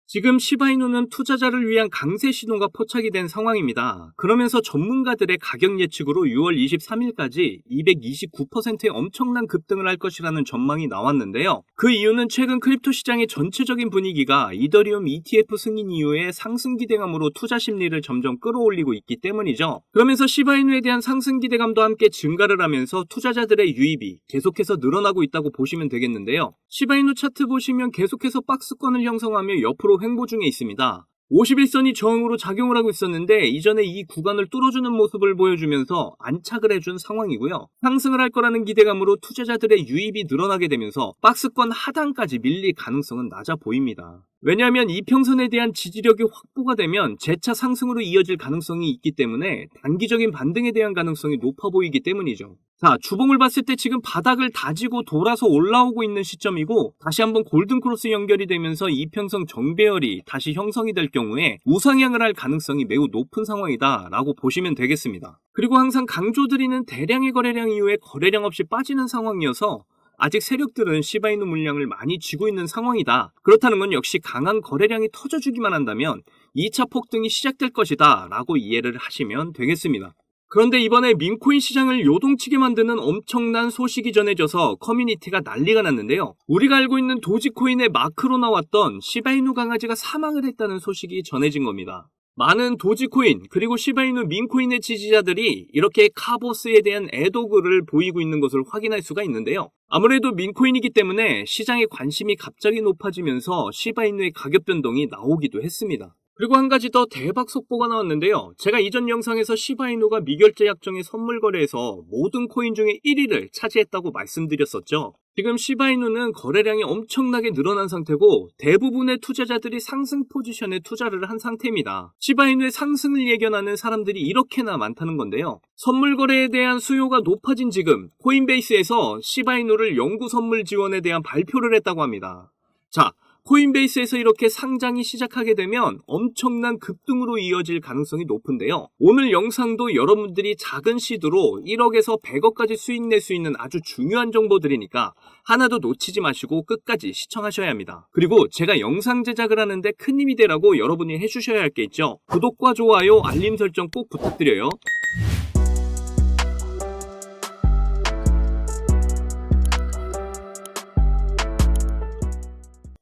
지금 시바이누는 투자자를 위한 강세 신호가 포착이 된 상황입니다. 그러면서 전문가들의 가격 예측으로 6월 23일까지 229%의 엄청난 급등을 할 것이라는 전망이 나왔는데요. 그 이유는 최근 크립토 시장의 전체적인 분위기가 이더리움 ETF 승인 이후에 상승 기대감으로 투자 심리를 점점 끌어올리고 있기 때문이죠. 그러면서 시바이누에 대한 상승 기대감도 함께 증가를 하면서 투자자들의 유입이 계속해서 늘어나고 있다고 보시면 되겠는데요. 시바이누 차트 보시면 계속해서 박스권을 형성하며 옆으로 횡보 중에 있습니다. 51선이 저항으로 작용을 하고 있었는데 이전에 이 구간을 뚫어주는 모습을 보여주면서 안착을 해준 상황이고요. 상승을 할 거라는 기대감으로 투자자들의 유입이 늘어나게 되면서 박스권 하단까지 밀릴 가능성은 낮아 보입니다. 왜냐하면 이평선에 대한 지지력이 확보가 되면 재차 상승으로 이어질 가능성이 있기 때문에 단기적인 반등에 대한 가능성이 높아 보이기 때문이죠. 자, 주봉을 봤을 때 지금 바닥을 다지고 돌아서 올라오고 있는 시점이고 다시 한번 골든크로스 연결이 되면서 이평선 정배열이 다시 형성이 될 경우에 우상향을 할 가능성이 매우 높은 상황이다 라고 보시면 되겠습니다. 그리고 항상 강조드리는 대량의 거래량 이후에 거래량 없이 빠지는 상황이어서 아직 세력들은 시바이누 물량을 많이 쥐고 있는 상황이다. 그렇다는 건 역시 강한 거래량이 터져주기만 한다면 2차 폭등이 시작될 것이다 라고 이해를 하시면 되겠습니다. 그런데 이번에 민코인 시장을 요동치게 만드는 엄청난 소식이 전해져서 커뮤니티가 난리가 났는데요. 우리가 알고 있는 도지코인의 마크로 나왔던 시바이누 강아지가 사망을 했다는 소식이 전해진 겁니다. 많은 도지코인 그리고 시바이누 민코인의 지지자들이 이렇게 카보스에 대한 애도글을 보이고 있는 것을 확인할 수가 있는데요. 아무래도 민코인이기 때문에 시장의 관심이 갑자기 높아지면서 시바이누의 가격 변동이 나오기도 했습니다. 그리고 한 가지 더 대박 속보가 나왔는데요. 제가 이전 영상에서 시바이누가 미결제 약정의 선물 거래에서 모든 코인 중에 1위를 차지했다고 말씀드렸었죠. 지금 시바이누는 거래량이 엄청나게 늘어난 상태고 대부분의 투자자들이 상승 포지션에 투자를 한 상태입니다. 시바이누의 상승을 예견하는 사람들이 이렇게나 많다는 건데요. 선물 거래에 대한 수요가 높아진 지금 코인베이스에서 시바이누를 영구 선물 지원에 대한 발표를 했다고 합니다. 자, 코인베이스에서 이렇게 상장이 시작하게 되면 엄청난 급등으로 이어질 가능성이 높은데요. 오늘 영상도 여러분들이 작은 시드로 1억에서 100억까지 수익 낼 수 있는 아주 중요한 정보들이니까 하나도 놓치지 마시고 끝까지 시청하셔야 합니다. 그리고 제가 영상 제작을 하는데 큰 힘이 되라고 여러분이 해주셔야 할 게 있죠. 구독과 좋아요, 알림 설정 꼭 부탁드려요.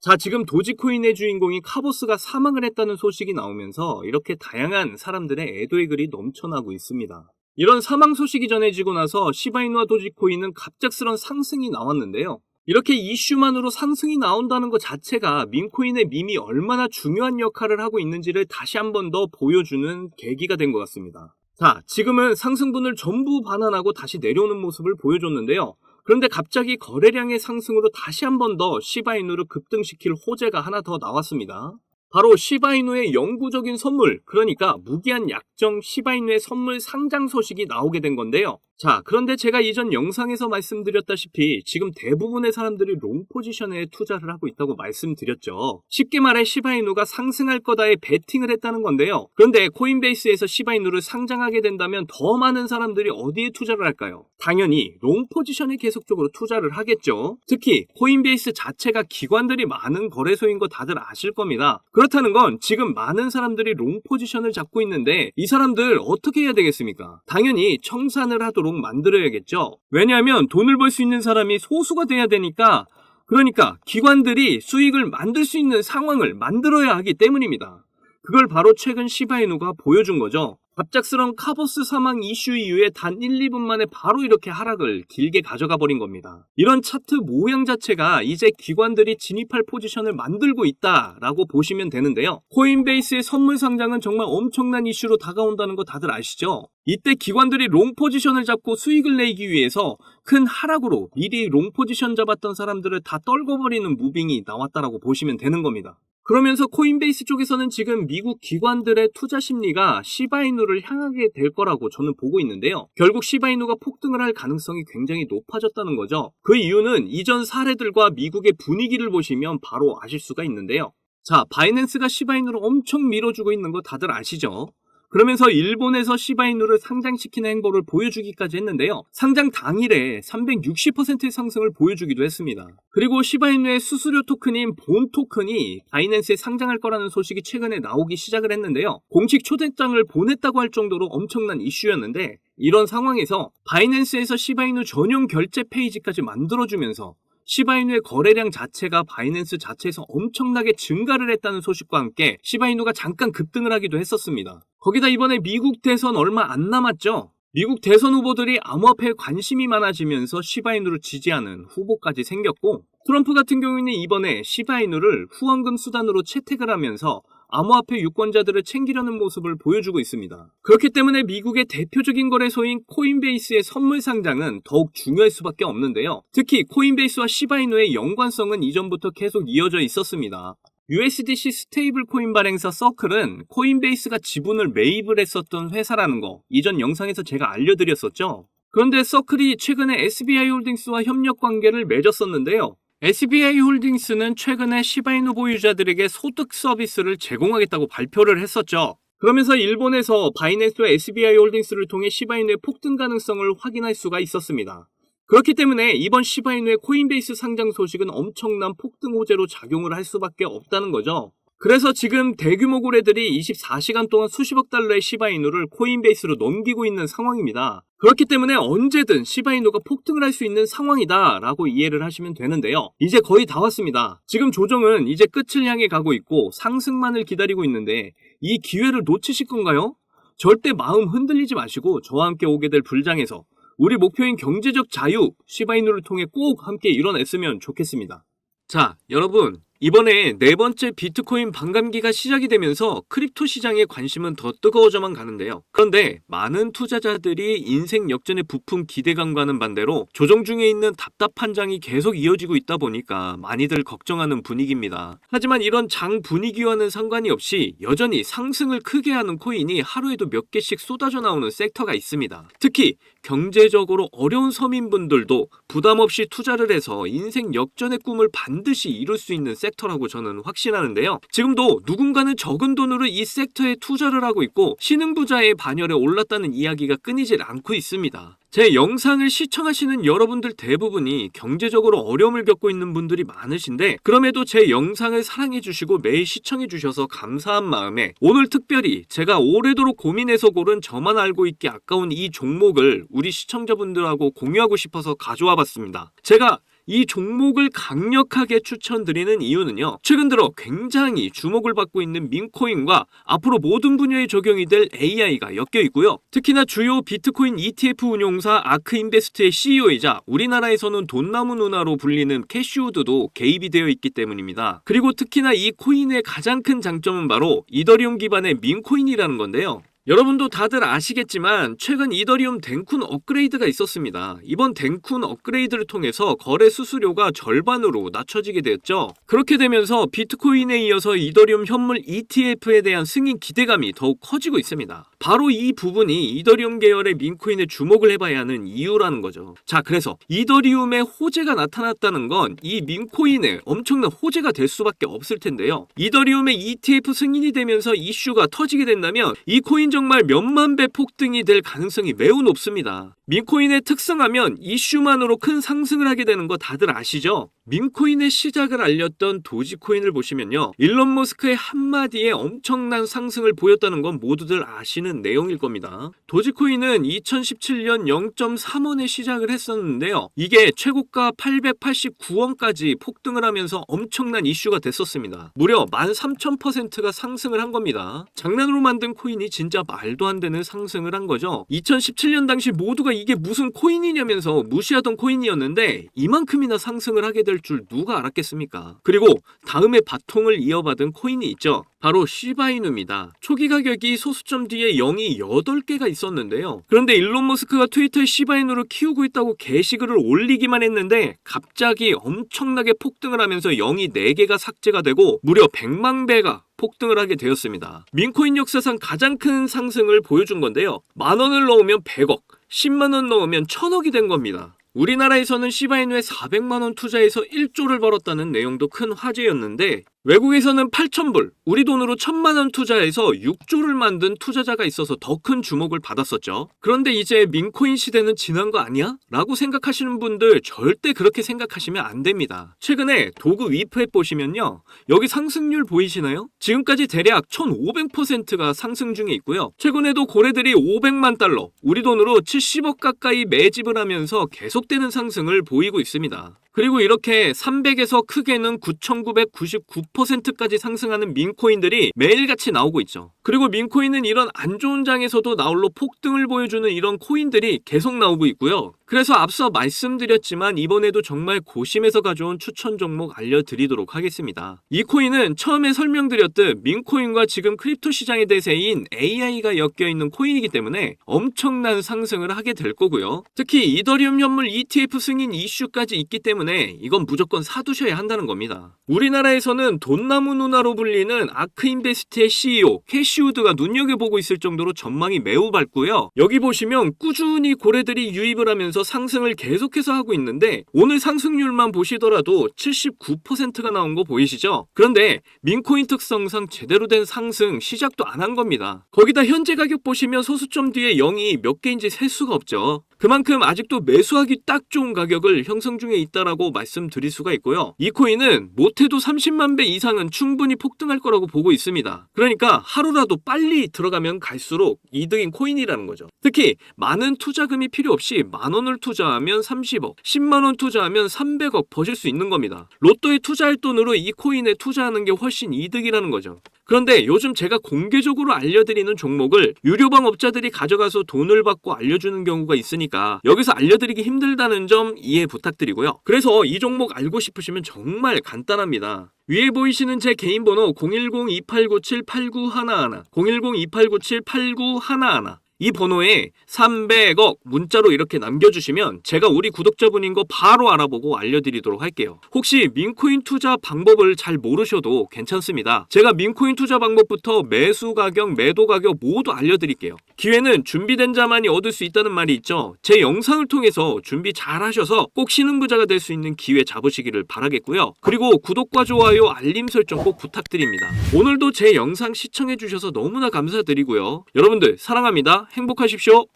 자, 지금 도지코인의 주인공이 카보스가 사망을 했다는 소식이 나오면서 이렇게 다양한 사람들의 애도의 글이 넘쳐나고 있습니다. 이런 사망 소식이 전해지고 나서 시바이누와 도지코인은 갑작스런 상승이 나왔는데요. 이렇게 이슈만으로 상승이 나온다는 것 자체가 민코인의 밈이 얼마나 중요한 역할을 하고 있는지를 다시 한 번 더 보여주는 계기가 된 것 같습니다. 자, 지금은 상승분을 전부 반환하고 다시 내려오는 모습을 보여줬는데요. 그런데 갑자기 거래량의 상승으로 다시 한 번 더 시바이누를 급등시킬 호재가 하나 더 나왔습니다. 바로 시바이누의 영구적인 선물, 그러니까 무기한 약정 시바이누의 선물 상장 소식이 나오게 된 건데요. 자, 그런데 제가 이전 영상에서 말씀드렸다시피 지금 대부분의 사람들이 롱 포지션에 투자를 하고 있다고 말씀드렸죠. 쉽게 말해 시바이누가 상승할 거다에 베팅을 했다는 건데요. 그런데 코인베이스에서 시바이누를 상장하게 된다면 더 많은 사람들이 어디에 투자를 할까요? 당연히 롱 포지션에 계속적으로 투자를 하겠죠. 특히 코인베이스 자체가 기관들이 많은 거래소인 거 다들 아실 겁니다. 그렇다는 건 지금 많은 사람들이 롱 포지션을 잡고 있는데 이 사람들 어떻게 해야 되겠습니까? 당연히 청산을 하도록 만들어야겠죠. 왜냐하면 돈을 벌 수 있는 사람이 소수가 돼야 되니까, 그러니까 기관들이 수익을 만들 수 있는 상황을 만들어야 하기 때문입니다. 그걸 바로 최근 시바이누가 보여준 거죠. 갑작스런 카보스 사망 이슈 이후에 단 1, 2분 만에 바로 이렇게 하락을 길게 가져가 버린 겁니다. 이런 차트 모양 자체가 이제 기관들이 진입할 포지션을 만들고 있다라고 보시면 되는데요. 코인베이스의 선물 상장은 정말 엄청난 이슈로 다가온다는 거 다들 아시죠? 이때 기관들이 롱 포지션을 잡고 수익을 내기 위해서 큰 하락으로 미리 롱 포지션 잡았던 사람들을 다 떨궈버리는 무빙이 나왔다라고 보시면 되는 겁니다. 그러면서 코인베이스 쪽에서는 지금 미국 기관들의 투자 심리가 시바이누를 향하게 될 거라고 저는 보고 있는데요. 결국 시바이누가 폭등을 할 가능성이 굉장히 높아졌다는 거죠. 그 이유는 이전 사례들과 미국의 분위기를 보시면 바로 아실 수가 있는데요. 자, 바이낸스가 시바이누를 엄청 밀어주고 있는 거 다들 아시죠? 그러면서 일본에서 시바이누를 상장시키는 행보를 보여주기까지 했는데요. 상장 당일에 360%의 상승을 보여주기도 했습니다. 그리고 시바이누의 수수료 토큰인 본 토큰이 바이낸스에 상장할 거라는 소식이 최근에 나오기 시작을 했는데요. 공식 초대장을 보냈다고 할 정도로 엄청난 이슈였는데, 이런 상황에서 바이낸스에서 시바이누 전용 결제 페이지까지 만들어주면서 시바이누의 거래량 자체가 바이낸스 자체에서 엄청나게 증가를 했다는 소식과 함께 시바이누가 잠깐 급등을 하기도 했었습니다. 거기다 이번에 미국 대선 얼마 안 남았죠? 미국 대선 후보들이 암호화폐에 관심이 많아지면서 시바이누를 지지하는 후보까지 생겼고, 트럼프 같은 경우에는 이번에 시바이누를 후원금 수단으로 채택을 하면서 암호화폐 유권자들을 챙기려는 모습을 보여주고 있습니다. 그렇기 때문에 미국의 대표적인 거래소인 코인베이스의 선물 상장은 더욱 중요할 수밖에 없는데요. 특히 코인베이스와 시바이누의 연관성은 이전부터 계속 이어져 있었습니다. USDC 스테이블 코인 발행사 서클은 코인베이스가 지분을 매입을 했었던 회사라는 거 이전 영상에서 제가 알려드렸었죠. 그런데 서클이 최근에 SBI 홀딩스와 협력 관계를 맺었었는데요. SBI 홀딩스는 최근에 시바이누 보유자들에게 소득 서비스를 제공하겠다고 발표를 했었죠. 그러면서 일본에서 바이낸스와 SBI 홀딩스를 통해 시바이누의 폭등 가능성을 확인할 수가 있었습니다. 그렇기 때문에 이번 시바이누의 코인베이스 상장 소식은 엄청난 폭등 호재로 작용을 할 수밖에 없다는 거죠. 그래서 지금 대규모 거래들이 24시간 동안 수십억 달러의 시바이누를 코인베이스로 넘기고 있는 상황입니다. 그렇기 때문에 언제든 시바이누가 폭등을 할 수 있는 상황이다 라고 이해를 하시면 되는데요. 이제 거의 다 왔습니다. 지금 조정은 이제 끝을 향해 가고 있고 상승만을 기다리고 있는데 이 기회를 놓치실 건가요? 절대 마음 흔들리지 마시고 저와 함께 오게 될 불장에서 우리 목표인 경제적 자유, 시바이누를 통해 꼭 함께 이뤄냈으면 좋겠습니다. 자, 여러분, 이번에 네 번째 비트코인 반감기가 시작이 되면서 크립토 시장의 관심은 더 뜨거워져만 가는데요. 그런데 많은 투자자들이 인생 역전의 부품 기대감과는 반대로 조정 중에 있는 답답한 장이 계속 이어지고 있다 보니까 많이들 걱정하는 분위기입니다. 하지만 이런 장 분위기와는 상관이 없이 여전히 상승을 크게 하는 코인이 하루에도 몇 개씩 쏟아져 나오는 섹터가 있습니다. 특히 경제적으로 어려운 서민분들도 부담 없이 투자를 해서 인생 역전의 꿈을 반드시 이룰 수 있는 섹터라고 저는 확신하는데요. 지금도 누군가는 적은 돈으로 이 섹터에 투자를 하고 있고 신흥부자의 반열에 올랐다는 이야기가 끊이질 않고 있습니다. 제 영상을 시청하시는 여러분들 대부분이 경제적으로 어려움을 겪고 있는 분들이 많으신데 그럼에도 제 영상을 사랑해주시고 매일 시청해주셔서 감사한 마음에 오늘 특별히 제가 오래도록 고민해서 고른 저만 알고 있기 아까운 이 종목을 우리 시청자분들하고 공유하고 싶어서 가져와 봤습니다. 제가 이 종목을 강력하게 추천드리는 이유는요. 최근 들어 굉장히 주목을 받고 있는 민코인과 앞으로 모든 분야에 적용이 될 AI가 엮여 있고요. 특히나 주요 비트코인 ETF 운용사 아크인베스트의 CEO이자 우리나라에서는 돈나무 누나로 불리는 캐시우드도 개입이 되어 있기 때문입니다. 그리고 특히나 이 코인의 가장 큰 장점은 바로 이더리움 기반의 민코인이라는 건데요. 여러분도 다들 아시겠지만 최근 이더리움 댕쿤 업그레이드가 있었습니다. 이번 댕쿤 업그레이드를 통해서 거래 수수료가 절반으로 낮춰지게 되었죠. 그렇게 되면서 비트코인에 이어서 이더리움 현물 ETF에 대한 승인 기대감이 더욱 커지고 있습니다. 바로 이 부분이 이더리움 계열의 민코인에 주목을 해봐야 하는 이유라는 거죠. 자, 그래서 이더리움의 호재가 나타났다는 건 이 민코인에 엄청난 호재가 될 수밖에 없을 텐데요. 이더리움의 ETF 승인이 되면서 이슈가 터지게 된다면 이 코인 정말 몇만 배 폭등이 될 가능성이 매우 높습니다. 민코인의 특성하면 이슈만으로 큰 상승을 하게 되는 거 다들 아시죠? 민코인의 시작을 알렸던 도지코인을 보시면요. 일론 머스크의 한마디에 엄청난 상승을 보였다는 건 모두들 아시는 내용일 겁니다. 도지코인은 2017년 0.3원에 시작을 했었는데요. 이게 최고가 889원까지 폭등을 하면서 엄청난 이슈가 됐었습니다. 무려 13,000%가 상승을 한 겁니다. 장난으로 만든 코인이 진짜 말도 안 되는 상승을 한 거죠. 2017년 당시 모두가 이게 무슨 코인이냐면서 무시하던 코인이었는데 이만큼이나 상승을 하게 될 줄 누가 알았겠습니까? 그리고 다음에 바통을 이어받은 코인이 있죠. 바로 시바이누입니다. 초기 가격이 소수점 뒤에 0이 8개가 있었는데요. 그런데 일론 머스크가 트위터에 시바이누를 키우고 있다고 게시글을 올리기만 했는데 갑자기 엄청나게 폭등을 하면서 0이 4개가 삭제가 되고 무려 100만 배가 폭등을 하게 되었습니다. 민코인 역사상 가장 큰 상승을 보여준 건데요. 10,000원을 넣으면 100억, 10만원 넣으면 1,000억이 된 겁니다. 우리나라에서는 시바이누에 400만원 투자해서 1조를 벌었다는 내용도 큰 화제였는데 외국에서는 8,000불, 우리 돈으로 1,000만원 투자해서 6조를 만든 투자자가 있어서 더 큰 주목을 받았었죠. 그런데 이제 민코인 시대는 지난 거 아니야? 라고 생각하시는 분들 절대 그렇게 생각하시면 안 됩니다. 최근에 도구 위프앱 보시면요. 여기 상승률 보이시나요? 지금까지 대략 1,500%가 상승 중에 있고요. 최근에도 고래들이 500만 달러, 우리 돈으로 70억 가까이 매집을 하면서 계속되는 상승을 보이고 있습니다. 그리고 이렇게 300에서 크게는 9,999%까지 상승하는 민코인들이 매일같이 나오고 있죠. 그리고 민코인은 이런 안 좋은 장에서도 나홀로 폭등을 보여주는 이런 코인들이 계속 나오고 있고요. 그래서 앞서 말씀드렸지만 이번에도 정말 고심해서 가져온 추천 종목 알려드리도록 하겠습니다. 이 코인은 처음에 설명드렸듯 민코인과 지금 크립토 시장의 대세인 AI가 엮여있는 코인이기 때문에 엄청난 상승을 하게 될 거고요. 특히 이더리움 현물 ETF 승인 이슈까지 있기 때문에 이건 무조건 사두셔야 한다는 겁니다. 우리나라에서는 돈나무 누나로 불리는 아크인베스트의 CEO 캐시우드가 눈여겨보고 있을 정도로 전망이 매우 밝고요. 여기 보시면 꾸준히 고래들이 유입을 하면서 상승을 계속해서 하고 있는데 오늘 상승률만 보시더라도 79%가 나온 거 보이시죠? 그런데 민코인 특성상 제대로 된 상승 시작도 안 한 겁니다. 거기다 현재 가격 보시면 소수점 뒤에 0이 몇 개인지 셀 수가 없죠. 그만큼 아직도 매수하기 딱 좋은 가격을 형성 중에 있다라고 말씀드릴 수가 있고요. 이 코인은 못해도 30만 배 이상은 충분히 폭등할 거라고 보고 있습니다. 그러니까 하루라도 빨리 들어가면 갈수록 이득인 코인이라는 거죠. 특히 많은 투자금이 필요 없이 10,000원을 투자하면 30억, 10만원 투자하면 300억 버실 수 있는 겁니다. 로또에 투자할 돈으로 이 코인에 투자하는 게 훨씬 이득이라는 거죠. 그런데 요즘 제가 공개적으로 알려드리는 종목을 유료방 업자들이 가져가서 돈을 받고 알려주는 경우가 있으니까 여기서 알려드리기 힘들다는 점 이해 부탁드리고요. 그래서 이 종목 알고 싶으시면 정말 간단합니다. 위에 보이시는 제 개인 번호 010-2897-8911, 010-2897-8911 이 번호에 300억 문자로 이렇게 남겨주시면 제가 우리 구독자분인 거 바로 알아보고 알려드리도록 할게요. 혹시 민코인 투자 방법을 잘 모르셔도 괜찮습니다. 제가 민코인 투자 방법부터 매수 가격, 매도 가격 모두 알려드릴게요. 기회는 준비된 자만이 얻을 수 있다는 말이 있죠. 제 영상을 통해서 준비 잘 하셔서 꼭 신흥부자가 될 수 있는 기회 잡으시기를 바라겠고요. 그리고 구독과 좋아요, 알림 설정 꼭 부탁드립니다. 오늘도 제 영상 시청해주셔서 너무나 감사드리고요. 여러분들 사랑합니다. 행복하십시오.